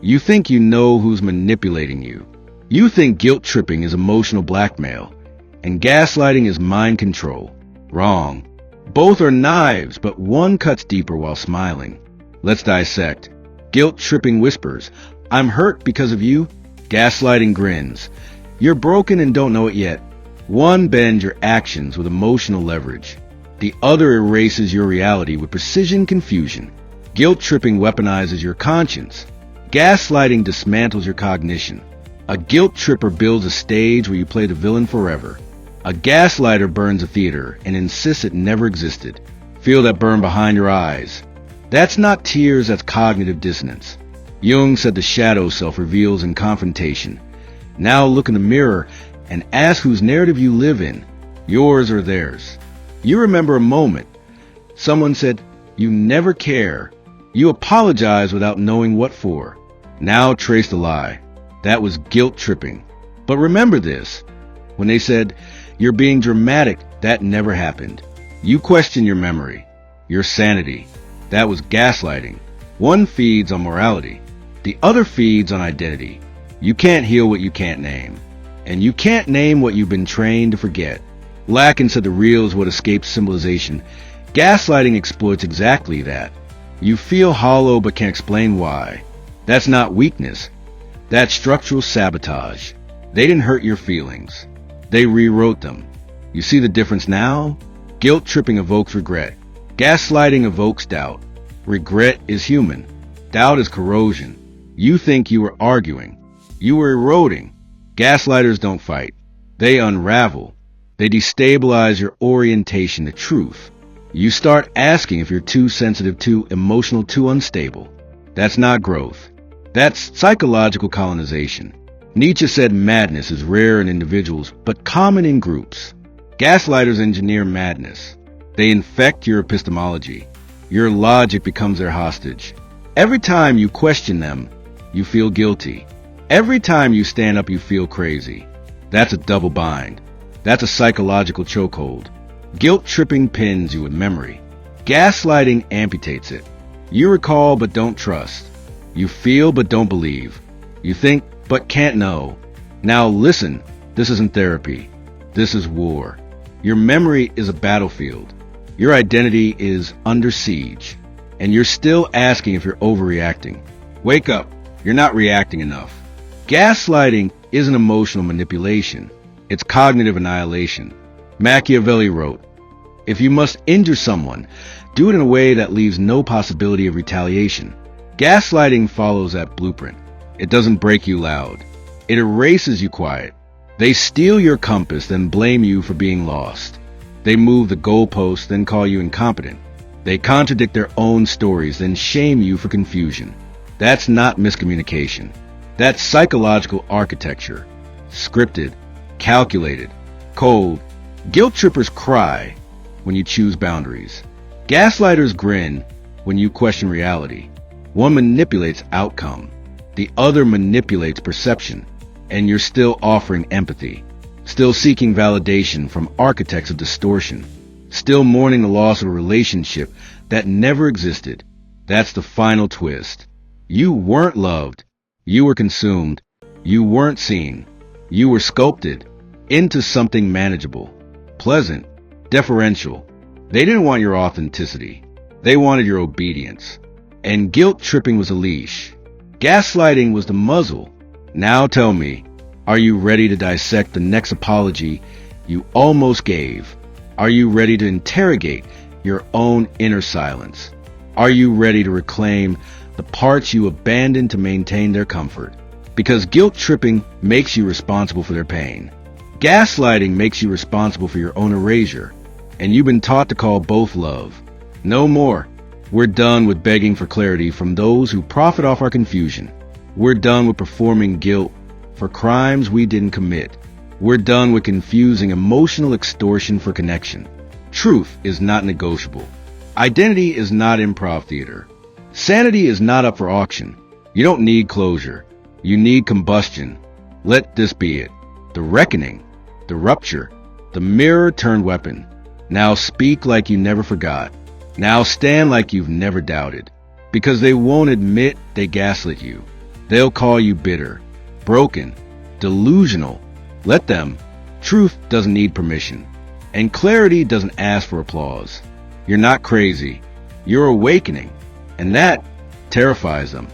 You think you know who's manipulating you. You think guilt tripping is emotional blackmail, and gaslighting is mind control. Wrong. Both are knives, but one cuts deeper while smiling. Let's dissect. Guilt tripping whispers, "I'm hurt because of you." Gaslighting grins, "You're broken and don't know it yet." One bends your actions with emotional leverage. The other erases your reality with precision confusion. Guilt tripping weaponizes your conscience. Gaslighting dismantles your cognition. A guilt tripper builds a stage where you play the villain forever. A gaslighter burns a theater and insists it never existed. Feel that burn behind your eyes. That's not tears, that's cognitive dissonance. Jung said the shadow self reveals in confrontation. Now look in the mirror and ask whose narrative you live in, yours or theirs. You remember a moment. Someone said, "You never care." You apologize without knowing what for. Now trace the lie. That was guilt tripping. But remember this. When they said, "You're being dramatic," that never happened. You question your memory, your sanity. That was gaslighting. One feeds on morality. The other feeds on identity. You can't heal what you can't name. And you can't name what you've been trained to forget. Lacan said the real is what escapes symbolization. Gaslighting exploits exactly that. You feel hollow but can't explain why. That's not weakness. That's structural sabotage. They didn't hurt your feelings. They rewrote them. You see the difference now? Guilt tripping evokes regret. Gaslighting evokes doubt. Regret is human. Doubt is corrosion. You think you were arguing. You were eroding. Gaslighters don't fight. They unravel. They destabilize your orientation to truth. You start asking if you're too sensitive, too emotional, too unstable. That's not growth. That's psychological colonization. Nietzsche said madness is rare in individuals, but common in groups. Gaslighters engineer madness. They infect your epistemology. Your logic becomes their hostage. Every time you question them, you feel guilty. Every time you stand up, you feel crazy. That's a double bind. That's a psychological chokehold. Guilt tripping pins you with memory. Gaslighting amputates it. You recall but don't trust. You feel but don't believe. You think but can't know. Now listen, this isn't therapy. This is war. Your memory is a battlefield. Your identity is under siege. And you're still asking if you're overreacting. Wake up. You're not reacting enough. Gaslighting isn't emotional manipulation. It's cognitive annihilation. Machiavelli wrote, "If you must injure someone, do it in a way that leaves no possibility of retaliation." Gaslighting follows that blueprint. It doesn't break you loud. It erases you quiet. They steal your compass, then blame you for being lost. They move the goalposts, then call you incompetent. They contradict their own stories, then shame you for confusion. That's not miscommunication. That's psychological architecture. Scripted, calculated, cold. Guilt trippers cry when you choose boundaries. Gaslighters grin when you question reality. One manipulates outcome. The other manipulates perception. And you're still offering empathy. Still seeking validation from architects of distortion. Still mourning the loss of a relationship that never existed. That's the final twist. You weren't loved. You were consumed. You weren't seen. You were sculpted into something manageable, pleasant, deferential. They didn't want your authenticity. They wanted your obedience. And guilt tripping was a leash. Gaslighting was the muzzle. Now tell me, are you ready to dissect the next apology you almost gave? Are you ready to interrogate your own inner silence? Are you ready to reclaim the parts you abandoned to maintain their comfort? Because guilt tripping makes you responsible for their pain. Gaslighting makes you responsible for your own erasure. And you've been taught to call both love. No more. We're done with begging for clarity from those who profit off our confusion. We're done with performing guilt for crimes we didn't commit. We're done with confusing emotional extortion for connection. Truth is not negotiable. Identity is not improv theater. Sanity is not up for auction. You don't need closure. You need combustion. Let this be it. The reckoning, the rupture, the mirror turned weapon. Now speak like you never forgot. Now stand like you've never doubted. Because they won't admit they gaslit you. They'll call you bitter, broken, delusional. Let them. Truth doesn't need permission, and clarity doesn't ask for applause. You're not crazy. You're awakening, and that terrifies them.